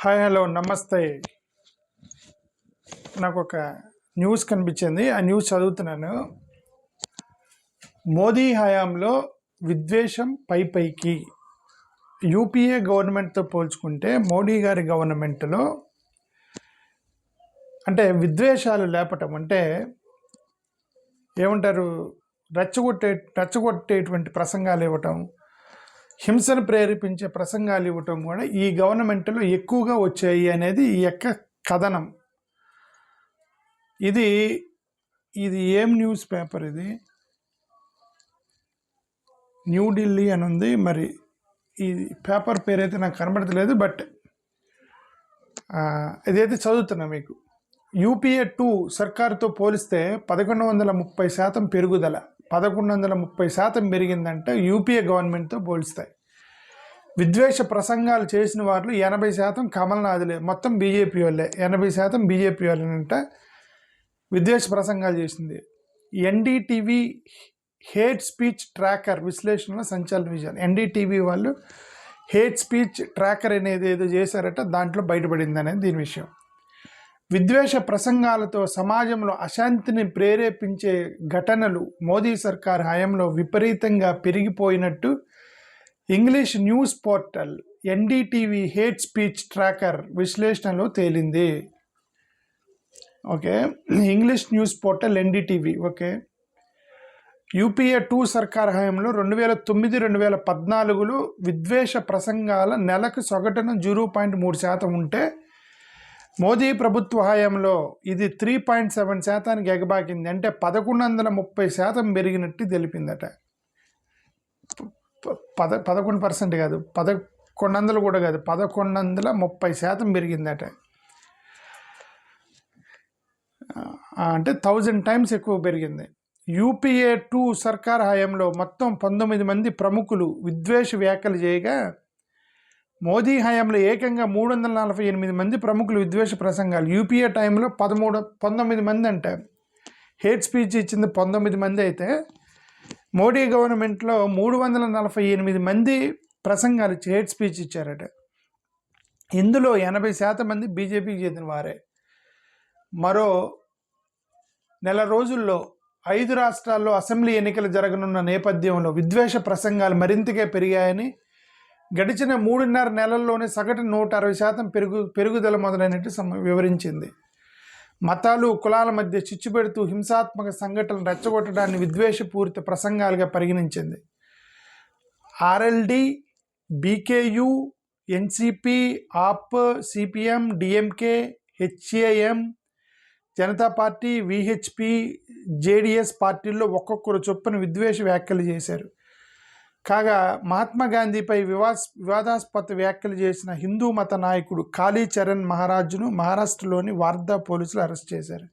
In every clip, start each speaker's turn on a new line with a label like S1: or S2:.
S1: Hi hello నమస్తే. నాకు ఒక న్యూస్ కనిపించింది, ఆ న్యూస్ చదువుతున్నాను. మోదీ హయాంలో విద్వేషం పైకి. యూపీఏ గవర్నమెంట్తో పోల్చుకుంటే మోడీ గారి గవర్నమెంట్లో అంటే విద్వేషాలు లేపటం అంటే ఏమంటారు, రెచ్చగొట్టేటువంటి ప్రసంగాలు ఇవ్వటం, హింసను ప్రేరేపించే ప్రసంగాలు ఇవ్వటం కూడా ఈ గవర్నమెంట్లో ఎక్కువగా వచ్చాయి అనేది ఈ యొక్క కథనం. ఇది ఏం న్యూస్ పేపర్, ఇది న్యూఢిల్లీ అని ఉంది. మరి ఈ పేపర్ పేరైతే నాకు కనబడతలేదు, బట్ ఇదైతే చదువుతున్నా మీకు. యూపీఏ 2 సర్కారుతో పోలిస్తే 1130% పెరుగుదల, 1130% పెరిగిందంటే యూపీఏ గవర్నమెంట్తో పోలిస్తాయి. విద్వేష ప్రసంగాలు చేసిన వాళ్ళు 80% కమల్నాథులే, మొత్తం బీజేపీ వాళ్ళే. 80% బీజేపీ వాళ్ళనంట విద్వేష ప్రసంగాలు చేసింది. ఎన్డీటీవీ హేట్ స్పీచ్ ట్రాకర్ విశ్లేషణలో సంచలన విజయాలు. ఎన్డీటీవీ వాళ్ళు హేట్ స్పీచ్ ట్రాకర్ అనేది ఏదో చేశారట, దాంట్లో బయటపడింది అనేది దీని విషయం. విద్వేష ప్రసంగాలతో సమాజంలో అశాంతిని ప్రేరేపించే ఘటనలు మోదీ సర్కార్ హయాంలో విపరీతంగా పెరిగిపోయినట్టు English news portal NDTV hate speech tracker విశ్లేషణలో తేలింది. Okay, English news portal NDTV. Okay, UPA 2 సర్కార్ హయాంలో 2009-2014లో విద్వేష ప్రసంగాల నెలకు సగటున 0.3% ఉంటే మోదీ ప్రభుత్వ హయాంలో ఇది 3.7% ఎగబాకింది. అంటే 1130% పెరిగినట్టు తెలిపిందట. 11% కాదు, 1100 కూడా కాదు, 1130% పెరిగిందట. అంటే 1000 టైమ్స్ ఎక్కువ పెరిగింది. యూపీఏ 2 సర్కార్ హయాంలో మొత్తం 19 మంది ప్రముఖులు విద్వేష వ్యాఖ్యలు చేయగా, మోదీ హయాంలో ఏకంగా 348 మంది ప్రముఖులు విద్వేష ప్రసంగాలు. యూపీఏ టైంలో 19 మంది అంటే హేట్ స్పీచ్ ఇచ్చింది 19 మంది అయితే, మోడీ గవర్నమెంట్లో 348 మంది ప్రసంగాలు ఇచ్చి హేట్ స్పీచ్ ఇచ్చారట. ఇందులో 80% మంది బీజేపీకి చెందిన వారే. మరో నెల రోజుల్లో 5 రాష్ట్రాల్లో అసెంబ్లీ ఎన్నికలు జరగనున్న నేపథ్యంలో విద్వేష ప్రసంగాలు మరింతగా పెరిగాయని, గడిచిన 3.5 నెలల్లోనే సగటు 160% పెరుగుదల మొదలైనట్టు వివరించింది. మతాలు కులాల మధ్య చిచ్చుపెడుతూ హింసాత్మక సంఘటనలు రెచ్చగొట్టడాన్ని విద్వేషపూరిత ప్రసంగాలుగా పరిగణించింది. RLD, BKU, NCP, AAP, CPM, DMK, HAM, Janata Party, VHP, JDS పార్టీల్లో ఒక్కొక్కరు చొప్పున విద్వేష వ్యాఖ్యలు చేశారు. కాగా మహాత్మా గాంధీపై వివాదాస్పద వ్యాఖ్యలు చేసిన హిందూ మత నాయకుడు కాళీచరణ్ మహారాజ్ను మహారాష్ట్రలోని వార్దా పోలీసులు అరెస్ట్ చేశారు.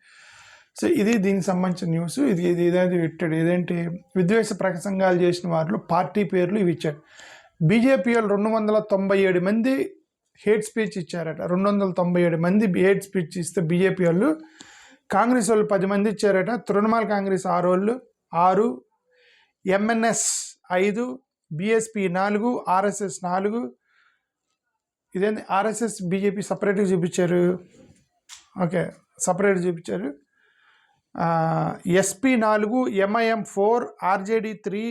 S1: సో ఇది దీనికి సంబంధించిన న్యూస్. ఇదేది పెట్టాడు, ఏదేంటి విద్వేష ప్రసంగాలు చేసిన వారిలో పార్టీ పేర్లు ఇవి ఇచ్చాడు. బీజేపీ వాళ్ళు 297 మంది హేట్ స్పీచ్ ఇచ్చారట. 297 మంది హేట్ స్పీచ్ ఇస్తే బీజేపీ వాళ్ళు, కాంగ్రెస్ వాళ్ళు 10 మంది ఇచ్చారట. Trinamool Congress 6, MNS 5, BSP 4, RSS 4. ఇదేంటి ఆర్ఎస్ఎస్ బీజేపీ సపరేట్గా చూపించారు. ఓకే, సపరేట్ చూపించారు. SP 4, MIM 4, RJD 3,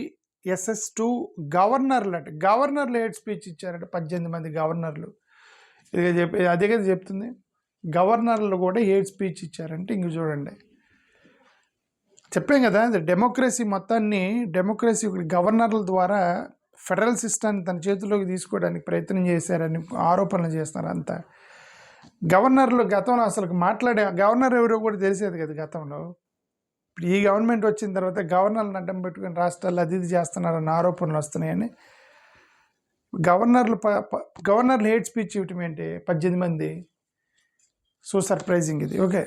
S1: SS 2. గవర్నర్లు హేట్ స్పీచ్ ఇచ్చారట. 18 మంది గవర్నర్లు. అదే కదా చెప్తుంది, గవర్నర్లు కూడా హేట్ స్పీచ్ ఇచ్చారంటే ఇంక చూడండి. చెప్పాం కదా, డెమోక్రసీ మొత్తాన్ని గవర్నర్ల ద్వారా ఫెడరల్ సిస్టాన్ని తన చేతిలోకి తీసుకోవడానికి ప్రయత్నం చేశారని ఆరోపణలు చేస్తున్నారు అంతా. గవర్నర్లు గతంలో అసలు మాట్లాడే గవర్నర్ ఎవరో కూడా తెలిసేది కదా గతంలో. ఇప్పుడు ఈ గవర్నమెంట్ వచ్చిన తర్వాత గవర్నర్లను అడ్డం పెట్టుకుని రాష్ట్రాలు అది చేస్తున్నారన్న ఆరోపణలు వస్తున్నాయని గవర్నర్లు హేట్ స్పీచ్ ఇవ్వటం ఏంటి 18 మంది. సో సర్ప్రైజింగ్ ఇది. ఓకే,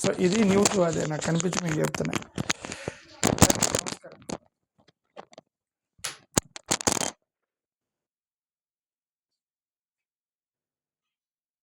S1: సో ఇది న్యూస్, అదే నాకు కనిపించి మీకు చెప్తున్నాను.